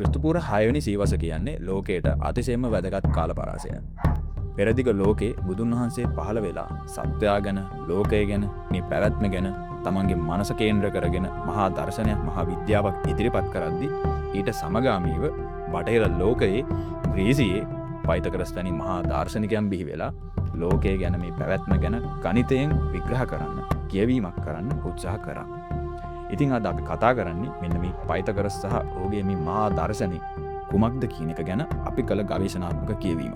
ක්‍රිස්තුපූර 6 වෙනි සීවස කියන්නේ ලෝකයට අතිශයින්ම වැදගත් කාල පරාසය. පෙරදිග ලෝකේ බුදුන් වහන්සේ පහළ වෙලා සත්‍යය ගැන, ලෝකය ගැන, මේ පැවැත්ම ගැන තමන්ගේ මනස කේන්ද්‍ර කරගෙන මහා දර්ශනයක්, මහා විද්‍යාවක් ඉදිරිපත් කරද්දී ඊට සමගාමීව බටහිර ලෝකයේ ග්‍රීසියේ පයිතගරස් වැනි මහා දාර්ශනිකයන් බිහි වෙලා ලෝකය ගැන, මේ පැවැත්ම ගැන ගණිතයෙන් විග්‍රහ කරන්න, කියවීමක් කරන්න උත්සාහ කරා. ඉතින් අද අපි කතා කරන්නේ මෙන්න මේ පයිතගරස් සහ ඔහුගේ මේ මහා දර්ශනේ කුමක්ද කියන එක ගැන අපි කළ ගවේෂණාත්මක කියවීම.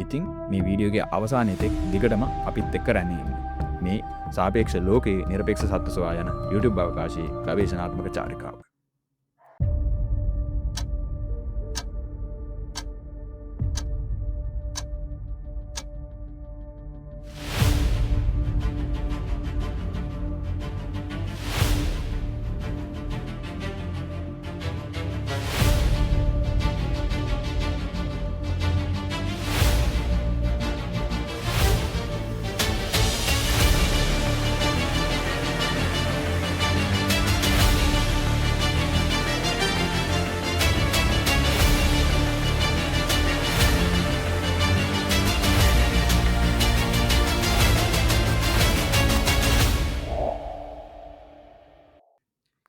ඉතින් මේ වීඩියෝගේ අවසානයේ තෙක් දිගටම අපිත් එක්ක රැඳෙන්න. මේ සාපේක්ෂ ලෝකයේ නිර්පේක්ෂ සත්‍ය සොයා යන YouTube අවකාශයේ ගවේෂණාත්මක චාරිකාව.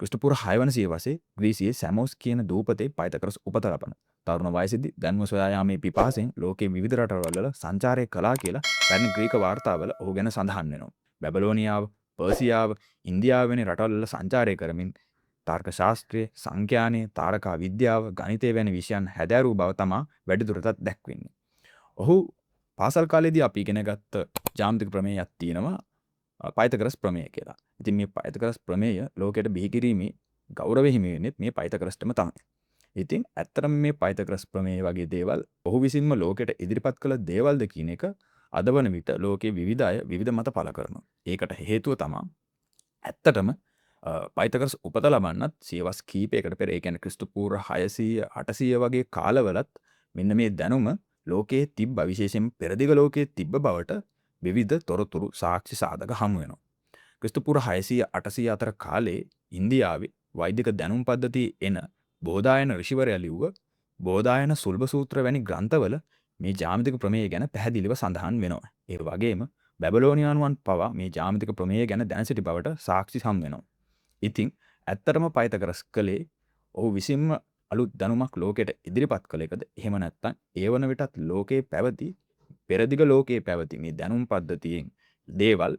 ක්‍රිස්තුපූර 6 වන සියවසේ ග්‍රීසියේ සැමෝස් කියන දූපතේ පයිතගරස් උපත ලබන තරුණ වයසේදී දැනුම සොයා යාමේ පිපාසයෙන් ලෝකයේ විවිධ රටවල සංචාරය කළා කියලා පැරණි ග්‍රීක වාර්තාවල ඔහු ගැන සඳහන් වෙනවා. බැබලෝනියාව, පර්සියාව, ඉන්දියාව වැනි රටවල සංචාරය කරමින් තර්ක ශාස්ත්‍රය, සංඛ්‍යානය, තාරකා විද්‍යාව, ගණිතය වැනි විෂයන් හැදෑරූ බව තමයි වැඩිදුරටත් දැක්වෙන්නේ. ඔහු පාසල් කාලේදී අපි ඉගෙන ගත්ත ජ්‍යාමිතික ප්‍රමේයයක් තියෙනවා, පයිතගරස් ප්‍රමේය කියලා. ඉතින් මේ පයිතගරස් ප්‍රමේය ලෝකයට බිහි කිරීමේ ගෞරවය හිමි වෙන්නේ මේ පයිතගරස්ටම තමයි. ඉතින් ඇත්තටම මේ පයිතගරස් ප්‍රමේය වගේ දේවල් ඔහු විසින්ම ලෝකයට ඉදිරිපත් කළ දේවල්ද කියන එක අද වන විට ලෝකයේ විවිධ අය විවිධ මත පළ කරනවා. ඒකට හේතුව තමයි ඇත්තටම පයිතගරස් උපත ලබන්නත් සියවස් කීපයකට පෙර, ඒ කියන්නේ ක්‍රිස්තුපූර්ව 600 800 වගේ කාලවලත් මෙන්න මේ දැනුම ලෝකයේ තිබ්බ, විශේෂයෙන් පෙරදිග ලෝකයේ තිබ්බ බවට විවිධ තොරතුරු, සාක්ෂි සාධක හමු වෙනවා. ක්‍රිස්තුපූර්ව 600 800 අතර කාලේ ඉන්දියාවේ වෛදික දැනුම් පද්ධතිය එන බෝධායන ඍෂිවරයා ලිව්ව බෝධායන සුල්බ සූත්‍ර වැනි ග්‍රන්ථවල මේ ජ්‍යාමිතික ප්‍රමේය ගැන පැහැදිලිව සඳහන් වෙනවා. ඒ වගේම බැබලෝනියානුවන් පවා මේ ජ්‍යාමිතික ප්‍රමේය ගැන දැන සිටි බවට සාක්ෂි හමු වෙනවා. ඉතින් ඇත්තටම පයිතගරස් කලේ ඔහු විසින්ම අලුත් දැනුමක් ලෝකයට ඉදිරිපත් කළ එකද? එහෙම නැත්නම් ඒ වන විටත් ලෝකේ පැවති, පෙරදිග ලෝකයේ පැවති මේ දැනුම් පද්ධතියෙන් දේවල්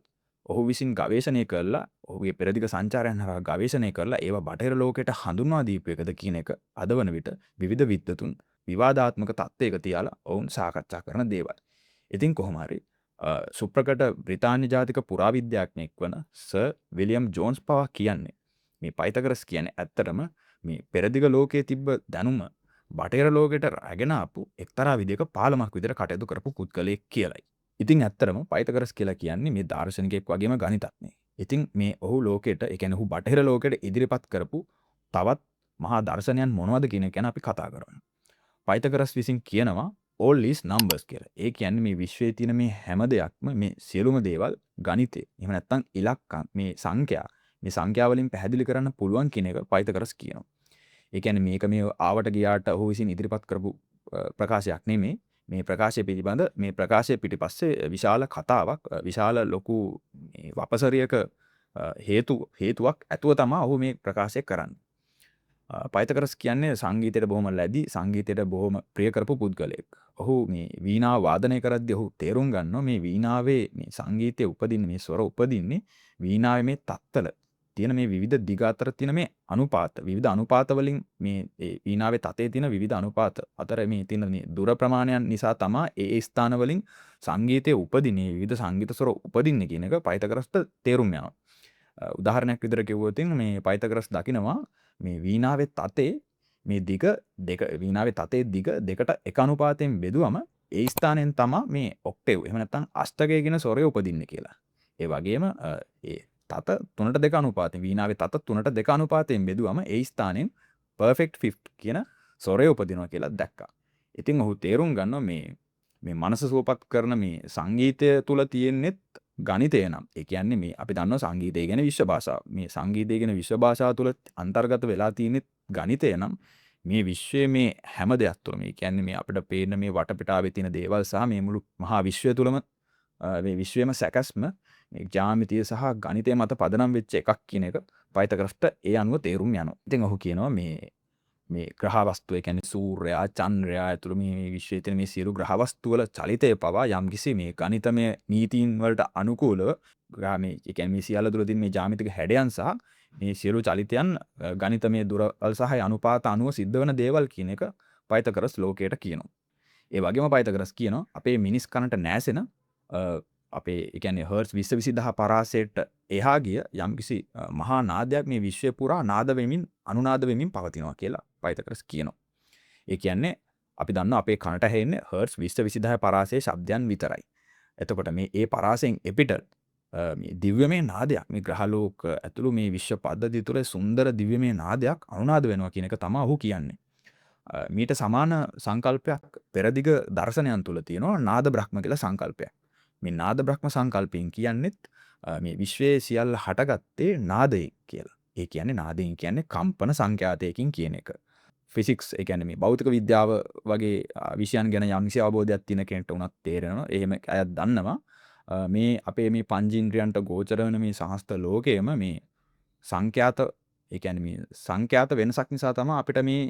ඔහු විසින් ගවේෂණය කරලා, ඔහුගේ පෙරදිග සංචාරයන් හරහා ගවේෂණය කරලා ඒවා බටහිර ලෝකයට හඳුන්වා දීපු එකද කියන එක අද වන විට විවිධ විද්වතුන් විවාදාත්මක තත්ත්වයක තියාලා ඔවුන් සාකච්ඡා කරන දේවල්. ඉතින් කොහොම හරි සුප්‍රකට බ්‍රිතාන්‍ය ජාතික පුරාවිද්‍යාඥයෙක් වන සර් විලියම් ජෝන්ස් පවා කියන්නේ මේ පයිතගරස් කියන්නේ ඇත්තටම මේ පෙරදිග ලෝකයේ තිබ්බ දැනුම බටහිර ලෝකයට රැගෙන ආපු එක්තරා විදිහක පාලමක් විදිහට කටයුතු කරපු පුද්ගලයෙක් කියලයි. ඉතින් ඇත්තටම පයිතගරස් කියලා කියන්නේ මේ දාර්ශනිකයෙක් වගේම ගණිතඥයෙක්. ඉතින් මේ ඔහු ලෝකයට, ඒ කියන්නේ ඔහු බටහිර ලෝකයට ඉදිරිපත් කරපු තවත් මහා දර්ශනයන් මොනවද කියන එක ගැන අපි කතා කරමු. පයිතගරස් විසින් කියනවා all is numbers කියලා. ඒ කියන්නේ මේ විශ්වයේ තියෙන මේ හැම දෙයක්ම, මේ සියලුම දේවල් ගණිතේ, එහෙම නැත්නම් ඉලක්කම්, මේ සංඛ්‍යා, මේ සංඛ්‍යා වලින් පැහැදිලි කරන්න පුළුවන් කියන එක පයිතගරස් කියනවා. ඒ කියන්නේ මේක මේ ආවට ගියාට ඔහු විසින් ඉදිරිපත් කරපු ප්‍රකාශයක් නෙමෙයි. මේ ප්‍රකාශය පිළිබඳ, මේ ප්‍රකාශය පිටිපස්සේ විශාල කතාවක්, විශාල ලොකු වපසරියක හේතුවක් ඇතුව තමයි ඔහු මේ ප්‍රකාශය කරන්නේ. පයිතගරස් කියන්නේ සංගීතයට බොහොම ලැබි, සංගීතයට බොහොම ප්‍රිය කරපු පුද්ගලයෙක්. ඔහු මේ වීණාව වාදනය කරද්දී ඔහු තේරුම් ගන්නවා මේ වීණාවේ මේ සංගීතයේ උපදින්නේ, මේ ස්වර උපදින්නේ වීණාවේ මේ තත්ත්වල තියෙන මේ විවිධ දිග අතර තියෙන මේ අනුපාත, විවිධ අනුපාත වලින් මේ වීණාවේ තතේ තියෙන විවිධ අනුපාත අතර මේ තියෙන මේ දුර ප්‍රමාණයන් නිසා තමයි ඒ ස්ථාන වලින් සංගීතයේ උපදින්නේ, විවිධ සංගීත ස්වර උපදින්නේ කියන එක පයිතගරස්ට තේරුම් යනවා. උදාහරණයක් විදිහට කිව්වොත් මේ පයිතගරස් දකිනවා මේ වීණාවේ තතේ මේ දිග දෙක, වීණාවේ තතේ දිග දෙකට එක අනුපාතයෙන් බෙදුවම ඒ ස්ථානයෙන් තමයි මේ ඔක්ටේව්, එහෙම නැත්නම් අෂ්ටකය කියන ස්වරය උපදින්නේ කියලා. ඒ වගේම ඒ තත 3ට 2 අනුපාතයෙන්, වීණාවේ තත 3ට 2 අනුපාතයෙන් බෙදුවම ඒ ස්ථානයෙන් perfect fifth කියන ස්වරය උපදිනවා කියලා දැක්කා. ඉතින් ඔහු තේරුම් ගන්නවා මේ මනස සුවපත් කරන මේ සංගීතය තුල තියෙනෙත් ගණිතය නම්. ඒ කියන්නේ මේ අපි දන්නවා සංගීතය ගැන විශ්ව භාෂාව. මේ සංගීතය ගැන විශ්ව භාෂාව තුල අන්තර්ගත වෙලා තියෙනෙත් ගණිතය නම් මේ විශ්වයේ මේ හැම දෙයක් තුළම, ඒ කියන්නේ මේ අපිට පේන මේ වටපිටාවේ තියෙන දේවල් සහ මේ මුළු මහා විශ්වය තුළම මේ විශ්වයේම සැකැස්ම මේ ජ්‍යාමිතිය සහ ගණිතය මත පදනම් වෙච්ච එකක් කියන එක පයිතගරස්ට ඒ අනුව තේරුම් යනවා. ඉතින් ඔහු කියනවා මේ ග්‍රහවස්තු, ඒ කියන්නේ සූර්යයා, චන්ද්‍රයා ඇතුළු මේ විශ්වයේ තියෙන මේ සියලු ග්‍රහවස්තු වල චලිතය පවා යම්කිසි මේ ගණිතමය නීතීන් වලට අනුකූලව මේ ඒ කියන්නේ මේ සියල්ල තුළ තියෙන මේ ජ්‍යාමිතික හැඩයන් සහ මේ සියලු චලිතයන් ගණිතමය දුරවල් සහ අනුපාත අනුව සිද්ධ වෙන දේවල් කියන එක පයිතගරස් ලෝකයට කියනවා. ඒ වගේම පයිතගරස් කියනවා අපේ මිනිස් කනට නැසෙන අපේ ඒ කියන්නේ හර්ට්ස් 20 පරාසයට එහා ගිය යම්කිසි මහා නාදයක් මේ විශ්වය පුරා නාද වෙමින් අනුනාද වෙමින් පවතිනවා කියලා පයිතගරස් කියනවා. ඒ කියන්නේ අපි දන්නවා අපේ කනට ඇහෙන්නේ හර්ට්ස් 20 පරාසයේ ශබ්දයන් විතරයි. එතකොට මේ ඒ පරාසයෙන් එපිට මේ දිව්‍යමය නාදයක් මේ ග්‍රහලෝක ඇතුළු මේ විශ්ව පද්ධතිය තුළ සුන්දර දිව්‍යමය නාදයක් අනුනාද වෙනවා කියන එක තමයි ඔහු කියන්නේ. මීට සමාන සංකල්පයක් පෙරදිග දර්ශනයන් තුළ තියෙනවා නාද බ්‍රහ්ම කියලා සංකල්පයක්. මේ නාද බ්‍රහ්ම සංකල්පයෙන් කියන්නේත් මේ විශ්වයේ සියල්ල හටගත්තේ නාදයෙන් කියලා. ඒ කියන්නේ නාදයෙන් කියන්නේ කම්පන සංඛ්‍යාතයකින් කියන එක. ෆිසික්ස්, ඒ කියන්නේ මේ භෞතික විද්‍යාව වගේ විෂයන් ගැන යම්කිසි අවබෝධයක් තියෙන කෙනෙක්ට උනත් තේරෙනවා. එහෙම අයත් දන්නවා. මේ අපේ මේ පංචේන්ද්‍රයන්ට ගෝචර වෙන මේ සමස්ත ලෝකයම මේ සංඛ්‍යාත, ඒ කියන්නේ මේ සංඛ්‍යාත වෙනසක් නිසා තමයි අපිට මේ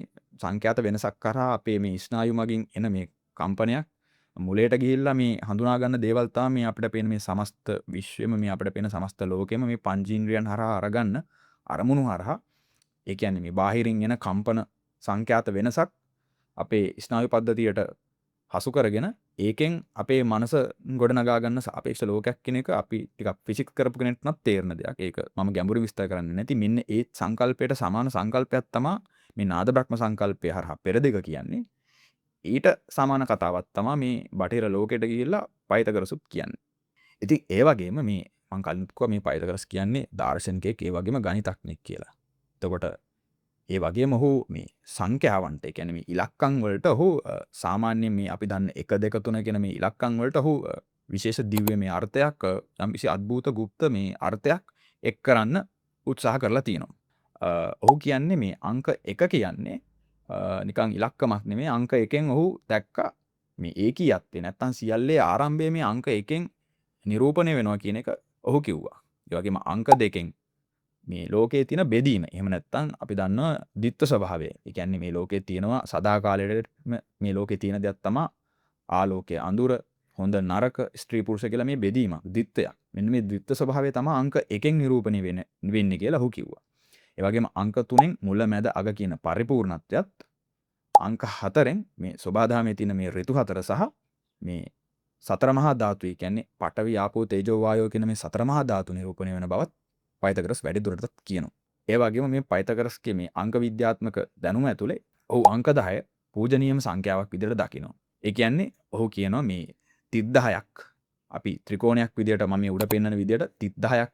සංඛ්‍යාත වෙනසක් කරා අපේ මේ ස්නායු මගින් එන මේ කම්පනයක් මුලයට ගිහිල්ලා මේ හඳුනා ගන්න දේවල් තමයි මේ අපිට පේන මේ සමස්ත විශ්වෙම මේ අපිට පේන සමස්ත ලෝකෙම මේ පංචේන්ද්‍රයන් හරහා අරගන්න අරමුණු හරහා, ඒ කියන්නේ මේ බාහිරින් එන කම්පන සංඛ්‍යාත වෙනසක් අපේ ස්නායු පද්ධතියට හසු කරගෙන ඒකෙන් අපේ මනස ගොඩනගා ගන්න සාපේක්ෂ ලෝකයක් කියන එක අපි ටිකක් ෆිසික්ස් කරපු කෙනෙක්ට නම් තේරෙන දෙයක්. ඒක මම ගැඹුරින් විස්තර කරන්නේ නැති. මෙන්න ඒ සංකල්පයට සමාන සංකල්පයක් තමයි මේ නාද බ්‍රහ්ම සංකල්පය හරහා පෙරදිග කියන්නේ. ඊට සමාන කතාවක් තමයි මේ බටහිර ලෝකෙට ගිහිල්ලා පයිතගරසුත් කියන්නේ. ඉතින් ඒ වගේම මේ මම කලින් කිව්වා මේ පයිතගරස් කියන්නේ දාර්ශනිකයෙක්, ඒ වගේම ගණිතඥයෙක් කියලා. එතකොට ඒ වගේම ඔහු මේ සංඛ්‍යාවන්ට, ඒ කියන්නේ මේ ඉලක්කම් වලට ඔහු සාමාන්‍යයෙන් මේ අපි දන්න 1 2 3 කියන මේ ඉලක්කම් වලට ඔහු විශේෂ දිව්‍යමය අර්ථයක්, යම්කිසි අద్භූත গুপ্ত මේ අර්ථයක් එක් කරන්න උත්සාහ කරලා තියෙනවා. ඔහු කියන්නේ මේ අංක 1 කියන්නේ නිකන් ඉලක්කමක් නෙමෙයි. අංක 1න් ඔහු දැක්කා මේ ඒකීයත්වය නැත්තම් සියල්ලේ ආරම්භය මේ අංක 1න් නිරූපණය වෙනවා කියන එක ඔහු කිව්වා. ඒ වගේම අංක 2න් මේ ලෝකයේ තියෙන බෙදීම. එහෙම නැත්නම් අපි දන්නවා ද්විත්ව ස්වභාවය. ඒ කියන්නේ මේ ලෝකයේ තියෙනවා සදාකාලයට මේ ලෝකයේ තියෙන දෙයක් තමයි ආලෝකය, අඳුර, හොඳ නරක, ස්ත්‍රී පුරුෂ කියලා මේ බෙදීම, ද්විත්වයක්. මෙන්න මේ ද්විත්ව ස්වභාවය තමයි අංක 1න් නිරූපණය වෙන්නේ කියලා ඔහු කිව්වා. ඒ වගේම අංක 3න් මුල මැද අග කියන පරිපූර්ණත්වයත්, අංක 4න් මේ සෝබාදාමයේ තියෙන මේ ඍතු 4 සහ මේ සතර මහා ධාතු, ඒ කියන්නේ පඨවි ආපෝ තේජෝ වායෝ කියන මේ සතර මහා ධාතු නිරූපණය වෙන බවත් පයිතගරස් වැඩි දුරටත් කියනවා. ඒ වගේම මේ පයිතගරස්ගේ මේ අංක විද්‍යාත්මක දැනුම ඇතුලේ ඔහු අංක 10 පූජනීයම සංඛ්‍යාවක් විදිහට දකිනවා. ඒ කියන්නේ ඔහු කියනවා මේ 30000ක් අපි ත්‍රිකෝණයක් විදිහට, මම මේ උඩ පෙන්නන විදිහට 30000ක්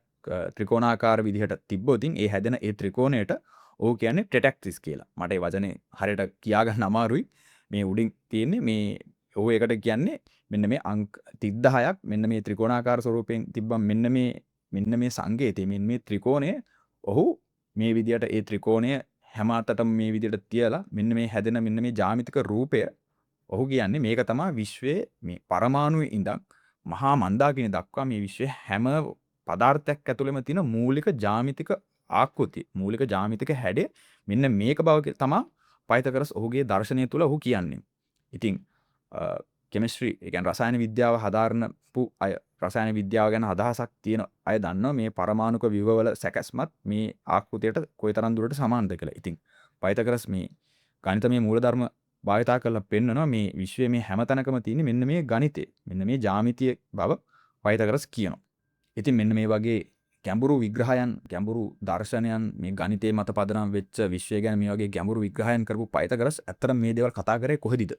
ත්‍රිකෝණාකාර විදිහට තිබ්බොතින් ඒ හැදෙන ඒ ත්‍රිකෝණයට ඔහු කියන්නේ ටෙටැක්සිස් කියලා. මට ඒ වචනේ හරියට කියා ගන්න අමාරුයි. මේ උඩින් තියෙන්නේ මේ ඔහු ඒකට කියන්නේ මෙන්න මේ අංක 30000ක් මෙන්න මේ ත්‍රිකෝණාකාර ස්වරූපයෙන් තිබ්බම මෙන්න මේ සංකේතය, මෙන්න මේ ත්‍රිකෝණය ඔහු මේ විදිහට ඒ ත්‍රිකෝණය හැම අතටම මේ විදිහට තියලා මෙන්න මේ හැදෙන මෙන්න මේ ජ්‍යාමිතික රූපය ඔහු කියන්නේ මේක තමයි විශ්වයේ මේ පරමාණුවේ ඉඳන් මහා මන්දාකිණි දක්වා මේ විශ්වයේ හැම පදාර්ථයක් ඇතුළෙම තියෙන මූලික ජ්‍යාමිතික ආකෘතිය, මූලික ජ්‍යාමිතික හැඩය මෙන්න මේක බව තමයි පයිතගරස් ඔහුගේ දර්ශනය තුළ ඔහු කියන්නේ. ඉතින් කෙමිස්ට්‍රි, ඒ කියන්නේ රසායන විද්‍යාව හදාරනපු අය, රසායන විද්‍යාව ගැන අදහසක් තියෙන අය දන්නවා මේ පරමාණුක ව්‍යුහවල සැකැස්මත් මේ ආකෘතියට කොයිතරම් දුරට සමානද කියලා. ඉතින් පයිතගරස් මේ ගණිතමය මූලධර්ම භාවිතා කරලා පෙන්නනවා මේ විශ්වයේ මේ හැම තැනකම තියෙන මෙන්න මේ ගණිතය, මෙන්න මේ ජ්‍යාමිතිය බව පයිතගරස් කියනවා. ඉතින් මෙන්න මේ වගේ ගැඹුරු විග්‍රහයන්, ගැඹුරු දර්ශනයන්, මේ ගණිතයේ මත පදනම් වෙච්ච විශ්වය ගැන මේ වගේ ගැඹුරු විග්‍රහයන් කරපු පයිතගරස් ඇත්තටම මේ දේවල් කතා කරේ කොහෙදද?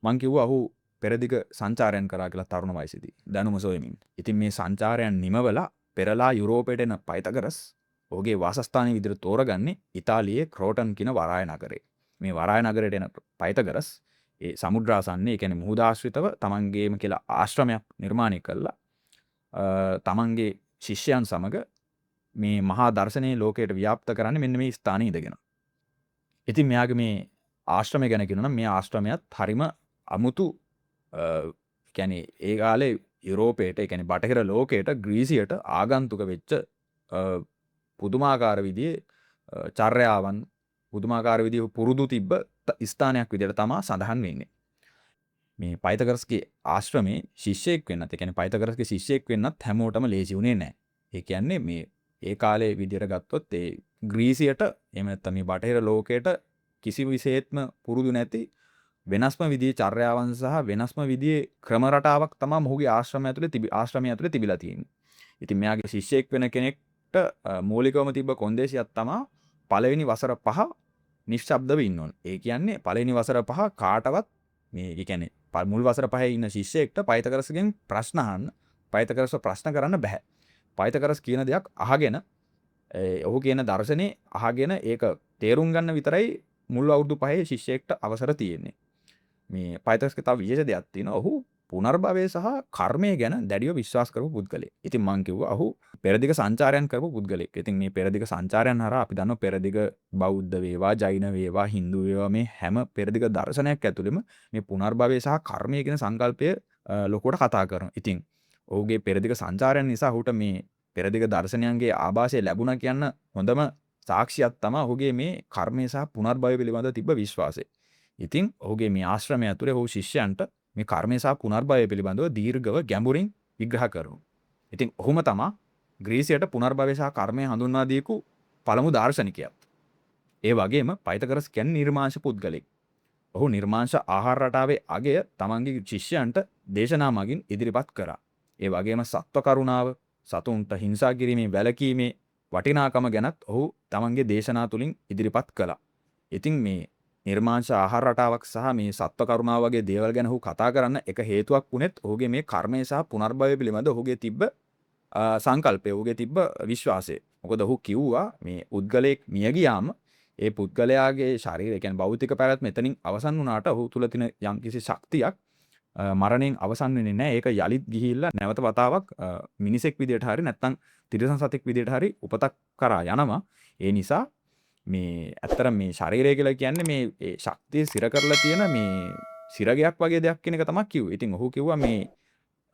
මං කිව්වා ඔහු පෙරදිග සංචාරයන් කරා කියලා තරුණ වයසේදී දැනුම සොයමින්. ඉතින් මේ සංචාරයන් නිමවලා පෙරලා යුරෝපයට එන පයිතගරස් ඔහුගේ වාසස්ථානයේ විදිහට තෝරගන්නේ ඉතාලියේ ක්‍රෝටන් කියන වරාය නගරේ. මේ වරාය නගරයට එන පයිතගරස් ඒ සමුද්‍රාසන්නේ, ඒ කියන්නේ මුහුදාශ්‍රිතව තමන්ගේම කියලා ආශ්‍රමයක් නිර්මාණය කළා. තමන්ගේ ශිෂ්‍යයන් සමග මේ මහා දර්ශනයේ ලෝකයට ව්‍යාප්ත කරන්නේ මෙන්න මේ ස්ථානයේ ඉඳගෙන. ඉතින් මෙයාගේ මේ ආශ්‍රමය ගැන කියනවා නම් මේ ආශ්‍රමයත් හරිම අමුතු අ, කියන්නේ ඒ කාලේ යුරෝපයට ඒ කියන්නේ බටහිර ලෝකයට ග්‍රීසියට ආගන්තුක වෙච්ච අ, පුදුමාකාර විදිහේ චර්යාවන් පුදුමාකාර විදිහේ පුරුදු තිබ්බ ස්ථානයක් විදිහට තමයි සඳහන් වෙන්නේ. මේ පයිතගරස්ගේ ආශ්‍රමයේ ශිෂ්‍යයෙක් වෙන්නත් ඒ කියන්නේ පයිතගරස්ගේ ශිෂ්‍යයෙක් වෙන්නත් හැමෝටම ලේසි වුණේ නැහැ. ඒ කියන්නේ මේ ඒ කාලේ විදිහට ගත්තොත් ඒ ග්‍රීසියට එහෙම නැත්නම් මේ බටහිර ලෝකයට කිසි විශේෂත්ම පුරුදු නැති වෙනස්ම විදිහේ චර්යාවන් සහ වෙනස්ම විදිහේ ක්‍රම රටාවක් තමයි මොහුගේ ආශ්‍රමය ඇතුලේ තිබිලා තියෙන්නේ. ඉතින් මෙයාගේ ශිෂ්‍යයෙක් වෙන කෙනෙක්ට මූලිකවම තිබ්බ කොන්දේසියක් තමයි පළවෙනි වසර 5 නිශ්ශබ්දව ඉන්න ඕන. ඒ කියන්නේ පළවෙනි වසර 5 කාටවත් මේ ඒ කියන්නේ මුල් වසර 5 ඉන්න ශිෂ්‍යයෙක්ට පයිතගරස්ගෙන් ප්‍රශ්න අහන්න පයිතගරස්ව ප්‍රශ්න කරන්න බෑ. පයිතගරස් කියන දෙයක් අහගෙන ඔහු කියන දර්ශනේ අහගෙන ඒක තේරුම් ගන්න විතරයි මුල් අවුරුදු 5 ශිෂ්‍යයෙක්ට අවසර තියෙන්නේ. මේ පයිතගරස්ගේ තව විශේෂ දෙයක් තියෙනවා. ඔහු පුනර්භවය සහ කර්මය ගැන දැඩිව විශ්වාස කරපු පුද්ගලයෙක්. ඉතින් මං කිව්වා ඔහු පෙරදිග සංචාරයන් කරපු පුද්ගලයෙක්. ඉතින් මේ පෙරදිග සංචාරයන් හරහා අපි දන්නවා පෙරදිග බෞද්ධ වේවා, ජෛන වේවා, හින්දු වේවා මේ හැම පෙරදිග දර්ශනයක් ඇතුළෙම මේ පුනර්භවය සහ කර්මය කියන සංකල්පය ලොකුවට කතා කරනවා. ඉතින් ඔහුගේ පෙරදිග සංචාරයන් නිසා ඔහුට මේ පෙරදිග දර්ශනයන්ගේ ආభాසය ලැබුණා කියන්න හොඳම සාක්ෂියක් තමයි ඔහුගේ මේ කර්මය සහ පුනර්භවය පිළිබඳව තිබ්බ විශ්වාසය. ඉතින් ඔහුගේ මේ ආශ්‍රමය ඇතුලේ ඔහු ශිෂ්‍යයන්ට මේ කර්මය සහ පුනර්භවය පිළිබඳව දීර්ඝව ගැඹුරින් විග්‍රහ කරනවා. ඉතින් ඔහුම තමයි ග්‍රීසියට පුනර්භවය සහ කර්මය හඳුන්වා දීපු පළමු දාර්ශනිකයා. ඒ වගේම පයිතගරස් කියන්නේ නිර්මාංශ පුද්ගලෙක්. ඔහු නිර්මාංශ ආහාර රටාවේ අගය තමන්ගේ ශිෂ්‍යයන්ට දේශනා මගින් ඉදිරිපත් කරා. ඒ වගේම සත්ව කරුණාව, සතුන්ට හිංසා කිරීමේ වැළකීමේ වටිනාකම ගැනත් ඔහු තමන්ගේ දේශනා තුලින් ඉදිරිපත් කළා. ඉතින් මේ නිර්මාංශ ආහාර රටාවක් සහ මේ සත්ව කරුණාව වගේ දේවල් ගැන ඔහු කතා කරන්න එක හේතුවක් වුණෙත් ඔහුගේ මේ කර්මය සහ පුනර්භවය පිළිබඳ ඔහුගේ තිබ්බ සංකල්පය, ඔහුගේ තිබ්බ විශ්වාසය. මොකද ඔහු කිව්වා මේ පුද්ගලයෙක් මිය ගියාම ඒ පුද්ගලයාගේ ශරීරය කියන්නේ භෞතික පැවැත්ම එතනින් අවසන් වුණාට ඔහු තුල තියෙන යම්කිසි ශක්තියක් මරණයෙන් අවසන් වෙන්නේ නැහැ. ඒක යලිත් ගිහිල්ලා නැවත වතාවක් මිනිසෙක් විදියට හරි නැත්නම් තිරිසන් සතෙක් විදියට හරි උපතක් කරා යනවා. ඒ නිසා මේ ඇත්තට මේ ශරීරය කියලා කියන්නේ මේ ශක්තිය සිර කරලා තියෙන මේ සිරගයක් වගේ දෙයක් කියන එක තමයි කිව්වේ. ඉතින් ඔහු කිව්වා මේ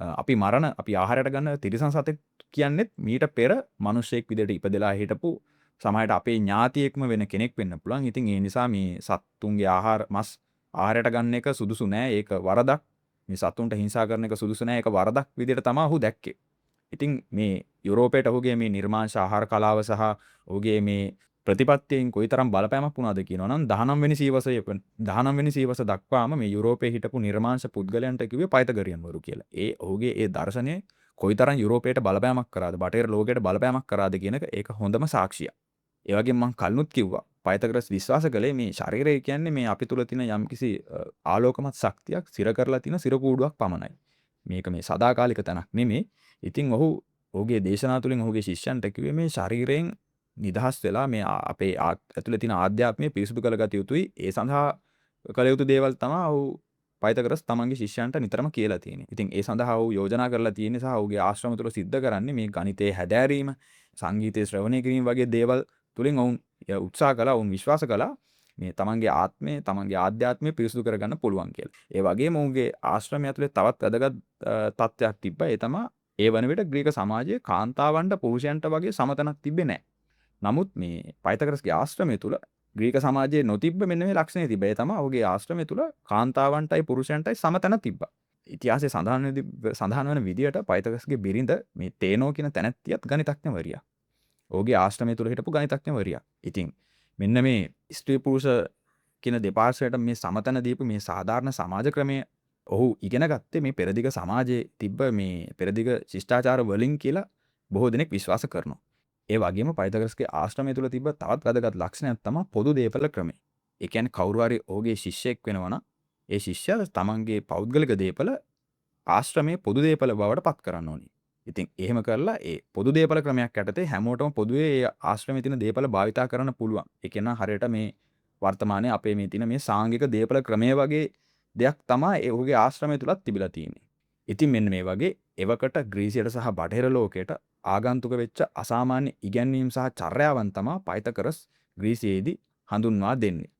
අපි ආහාරයට ගන්න තිරිසන් සතෙක් කියන්නේත් මීට පෙර මිනිසෙක් විදියට ඉපදලා හිටපු සමහරට අපේ ඥාතියෙක්ම වෙන කෙනෙක් වෙන්න පුළුවන්. ඉතින් ඒ නිසා මේ සත්තුන්ගේ මස් ආහාරයට ගන්න එක සුදුසු නෑ. ඒක වරදක්. මේ සතුන්ට හිංසා කරන එක සුදුසු නෑ. ඒක වරදක් විදියට තමයි ඔහු දැක්කේ. ඉතින් මේ යුරෝපයට ඔහුගේ මේ නිර්මාංශ ආහාර කලාව සහ ඔහුගේ මේ ප්‍රතිපත්තියෙන් කොයිතරම් බලපෑමක් වුණාද කියනවා නම් 19 වෙනි සීවස දක්වාම මේ යුරෝපයේ හිටපු නිර්මාංශ පුද්ගලයන්ට කිව්වේ පයිතගරියන් වරු කියලා. ඔහුගේ ඒ දර්ශනය කොයිතරම් යුරෝපයට බලපෑමක් කරාද, බටහිර ලෝකයට බලපෑමක් කරාද කියන එක ඒක හොඳම සාක්ෂියක්. ඒ වගේම මම කලිනුත් කිව්වා පයිතගරස් විශ්වාස කළේ මේ ශරීරය කියන්නේ මේ අපි තුල තියෙන යම්කිසි ආලෝකමත් ශක්තියක් සිර කරලා තියෙන සිර කූඩුවක් පමණයි. මේක මේ සදාකාලික තැනක් නෙමෙයි. ඉතින් ඔහුගේ දේශනා තුලින් ඔහුගේ ශිෂ්‍යයන්ට කිව්වේ මේ ශරීරයෙන් නිදහස් වෙලා මේ අපේ ඇතුලේ තියෙන ආධ්‍යාත්මය පිරිසුදු කරගත යුතුයි. ඒ සඳහා කළ යුතු දේවල් තමයි ඔහු පයිතගරස් තමන්ගේ ශිෂ්‍යයන්ට නිතරම කියලා තියෙන්නේ. ඉතින් ඒ සඳහා ඔහු යෝජනා කරලා තියෙන්නේ සහ ඔහුගේ ආශ්‍රම තුල සිද්ධ කරන්නේ මේ ගණිතයේ හැදෑරීම, සංගීතයේ ශ්‍රවණය කිරීම වගේ දේවල් තුලින් ඔවුන් උත්සාහ කළා, ඔවුන් විශ්වාස කළා මේ තමන්ගේ ආත්මය, තමන්ගේ ආධ්‍යාත්මය පිරිසුදු කරගන්න පුළුවන් කියලා. ඒ වගේම ඔහුගේ ආශ්‍රමය ඇතුලේ තවත් වැදගත් තත්ත්වයක් තිබ්බා. ඒ තමයි ඒ වන විට ග්‍රීක සමාජයේ කාන්තාවන්ට පුරුෂයන්ට වගේ සමතනක් තිබ්බේ නැහැ. නමුත් මේ පයිතගරස්ගේ ආශ්‍රමය තුල ග්‍රීක සමාජයේ නොතිබ්බ මෙන්න මේ ලක්ෂණය තිබ්බා. ඒ තමයි ඔහුගේ ආශ්‍රමය තුල කාන්තාවන්ටයි පුරුෂයන්ටයි සමතන තිබ්බා. ඉතිහාසයේ සඳහන් වෙන විදියට පයිතගරස්ගේ බිරිඳ මේ තේනෝ කියන තැනැත්තියත් ගණිතඥවරියක්. ඔහුගේ ආශ්‍රමය තුල හිටපු ගණිතඥවරියක්. ඉතින් මෙන්න මේ ස්ත්‍රී පුරුෂ කියන දෙපාර්ශ්වයට මේ සමතන දීපු මේ සාධාරණ සමාජ ක්‍රමය ඔහු ඉගෙන ගත්තේ මේ පෙරදිග සමාජයේ තිබ්බ මේ පෙරදිග ශිෂ්ටාචාර වලින් කියලා බොහෝ දෙනෙක් විශ්වාස කරනවා. ඒ වගේම පයිතගරස්ගේ ආශ්‍රමය තුල තිබ්බ තවත් වැදගත් ලක්ෂණයක් තමයි පොදු දේපල ක්‍රමය. ඒ කියන්නේ කවුරු හරි ඔහුගේ ශිෂ්‍යයෙක් වෙනවා නම් ඒ ශිෂ්‍යයා තමන්ගේ පෞද්ගලික දේපල ආශ්‍රමයේ පොදු දේපල බවට පත් කරන්න ඕනේ. ඉතින් එහෙම කරලා ඒ පොදු දේපල ක්‍රමයක් යටතේ හැමෝටම පොදුවේ ඒ ආශ්‍රමයේ තියෙන දේපල භාවිතා කරන්න පුළුවන්. ඒ කියන හරියට මේ වර්තමානයේ අපේ මේ තියෙන මේ සාංගික දේපල ක්‍රමය වගේ දෙයක් තමයි ඔහුගේ ආශ්‍රමය තුලත් තිබිලා තියෙන්නේ. ඉතින් මෙන්න මේ වගේ එවකට ග්‍රීසියට සහ බටහිර ලෝකයට ආගන්තුක වෙච්ච අසාමාන්‍ය ඉගැන්වීම් සහ චර්යාවන් තමයි පයිතගරස් ග්‍රීසියේදී හඳුන්වා දෙන්නේ.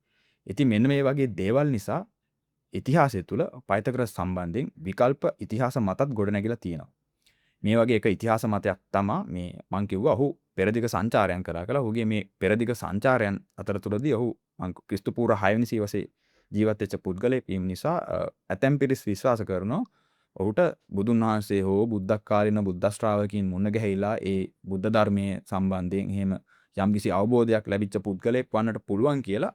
ඉතින් මෙන්න මේ වගේ දේවල් නිසා ඉතිහාසය තුළ පයිතගරස් සම්බන්ධයෙන් විකල්ප ඉතිහාස මතත් ගොඩනැගිලා තියෙනවා. මේ වගේ එක ඉතිහාස මතයක් තමා මේ මං කිව්වා ඔහු පෙරදිග සංචාරයන් කරා කියලා. ඔහුගේ මේ පෙරදිග සංචාරයන් අතරතුරදී ඔහු ක්‍රිස්තු පූර්ව 6 වෙනි සියවසේ ජීවත් වෙච්ච පුද්ගලයෙක් වීම නිසා ඇතැම් පිරිස් විශ්වාස කරනවා ඔහුට බුදුන් වහන්සේ හෝ බුද්ධකාලීන බුද්ධ ශ්‍රාවකයන් මුණ ගැහිලා ඒ බුද්ධ ධර්මයේ සම්බන්ධයෙන් එහෙම යම්කිසි අවබෝධයක් ලැබිච්ච පුද්ගලයෙක් වන්නට පුළුවන් කියලා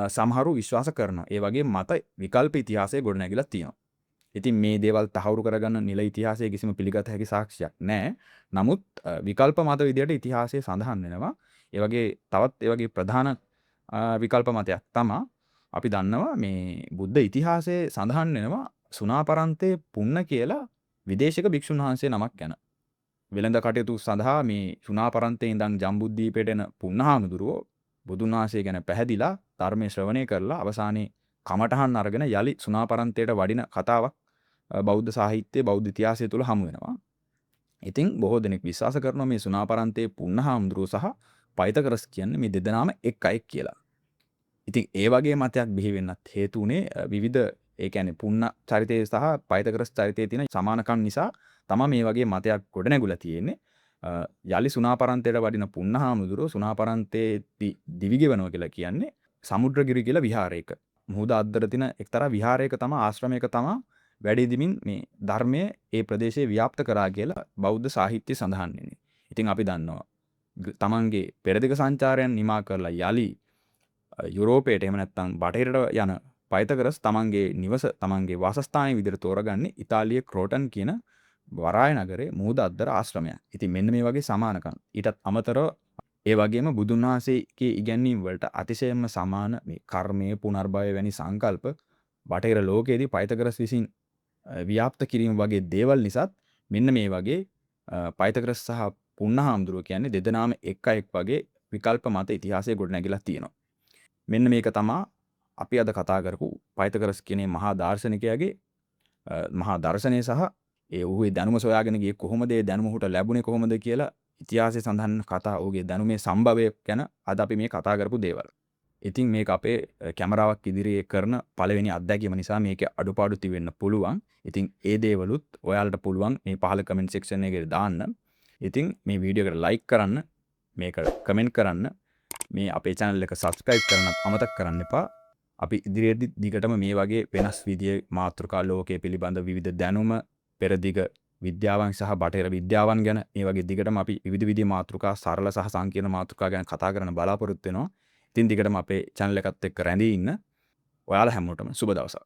සමහරු විශ්වාස කරනවා. ඒ වගේ මත විකල්ප ඉතිහාසයේ ගොඩනැගිලා තියෙනවා. ඉතින් මේ දේවල් තහවුරු කරගන්න නිල ඉතිහාසයේ කිසිම පිළිගත හැකි සාක්ෂියක් නැහැ. නමුත් විකල්ප මත විදියට ඉතිහාසයේ සඳහන් වෙනවා. ඒ වගේ තවත් ඒ වගේ ප්‍රධාන විකල්ප මතයක් තමයි අපි දන්නවා මේ බුද්ධ ඉතිහාසයේ සඳහන් වෙනවා සුණාපරන්තේ පුන්න කියලා විදේශික භික්ෂුන් වහන්සේ නමක් ගැන. වෙළඳ කටයුතු සඳහා මේ සුණාපරන්තේ ඉඳන් ජම්බුද්දීපයට එන පුන්නහාමුදුරුවෝ බුදුන් වහන්සේ ගැන පැහැදිලා ධර්මයේ ශ්‍රවණය කරලා අවසානයේ කමඨහන් අරගෙන යලි සුණාපරන්තයට වඩින කතාවක් බෞද්ධ සාහිත්‍යයේ බෞද්ධ ඉතිහාසය තුළ හමු වෙනවා. ඉතින් බොහෝ දෙනෙක් විශ්වාස කරනවා මේ සුණාපරන්තේ පුන්නහාමුදුරුවෝ සහ පයිතගරස් කියන්නේ මේ දෙදෙනාම එක් අයෙක් කියලා. ඉතින් ඒ වගේ මතයක් බිහි වෙන්නත් හේතු උනේ විවිධ ඒ කියන්නේ පුන්න චරිතය සහ පයිතගරස් චරිතයේ තියෙන සමානකම් නිසා තමයි මේ වගේ මතයක් ගොඩනැගුලා තියෙන්නේ. යලි සුණාපරන්තයට වඩින පුන්නහාමුදුරුවෝ සුණාපරන්තේ දිවිගෙවනවා කියලා කියන්නේ සමුද්‍රගිරි කියලා විහාරයක. මුහුද අද්දර තියෙන එක්තරා විහාරයක තමයි ආශ්‍රමයක තමයි වැඩි දිමින් මේ ධර්මයේ ඒ ප්‍රදේශයේ ව්‍යාප්ත කරා කියලා බෞද්ධ සාහිත්‍යයේ සඳහන් වෙන්නේ. ඉතින් අපි දන්නවා තමන්ගේ පෙරදිග සංචාරයන් නිමා කරලා යලි යුරෝපයට එහෙම නැත්නම් බටහිරට යන පයිතගරස් තමන්ගේ නිවස තමන්ගේ වාසස්ථානයේ විදිහට තෝරගන්නේ ඉතාලියේ ක්‍රෝටන් කියන වරාය නගරේ මුහුද අද්දර ආශ්‍රමයක්. ඉතින් මෙන්න මේ වගේ සමානකම්. ඊටත් අමතරව ඒ වගේම බුදුන් වහන්සේගේ ඉගැන්වීම් වලට අතිශයින්ම සමාන මේ කර්මයේ පුනර්භවය වැනි සංකල්ප බටහිර ලෝකයේදී පයිතගරස් විසින් ව්‍යාප්ත කිරීම වගේ දේවල් නිසාත් මෙන්න මේ වගේ පයිතගරස් සහ පුන්නහාමුදුරුවෝ කියන්නේ දෙදෙනාම එක් අයෙක් වගේ විකල්ප මත ඉතිහාසයේ ගොඩනැගිලා තියෙනවා. මෙන්න මේක තමයි අපි අද කතා කරපු පයිතගරස් කියන මහා දාර්ශනිකයාගේ මහා දර්ශනය සහ ඒ ඔහුගේ දැනුම සොයාගෙන ගියේ කොහොමද ඒ දැනුම ඔහුට ලැබුණේ කොහොමද කියලා ඉතිහාසයේ සඳහන් කතා ඔහුගේ දැනුමේ සම්භවය ගැන අද අපි මේ කතා කරපු දේවල්. ඉතින් මේක අපේ කැමරාවක් ඉදිරියේ කරන පළවෙනි අත්දැකීම නිසා මේකේ අඩුපාඩු තිබෙන්න පුළුවන්. ඉතින් ඒ දේවලුත් ඔයාලට පුළුවන් මේ පහළ කමෙන්ට් සෙක්ෂන් එකේ දාන්න. ඉතින් මේ වීඩියෝ එකට ලයික් කරන්න, මේක කමෙන්ට් කරන්න, මේ අපේ channel එක subscribe කරන්නත් අමතක කරන්න එපා. අපි ඉදිරියේදී දිගටම මේ වගේ වෙනස් විදියේ මාතෘකා ලෝකයේ පිළිබඳ විවිධ දැනුම පෙරදිග විද්‍යාවන් සහ බටහිර විද්‍යාවන් ගැන මේ වගේ දිගටම අපි විවිධ විදිහේ මාතෘකා සරල සහ සංකීර්ණ මාතෘකා ගැන කතා කරන්න බලාපොරොත්තු වෙනවා. ඉතින් දිගටම අපේ channel එකත් එක්ක රැඳී ඉන්න. ඔයාලා හැමෝටම සුබ දවසක්.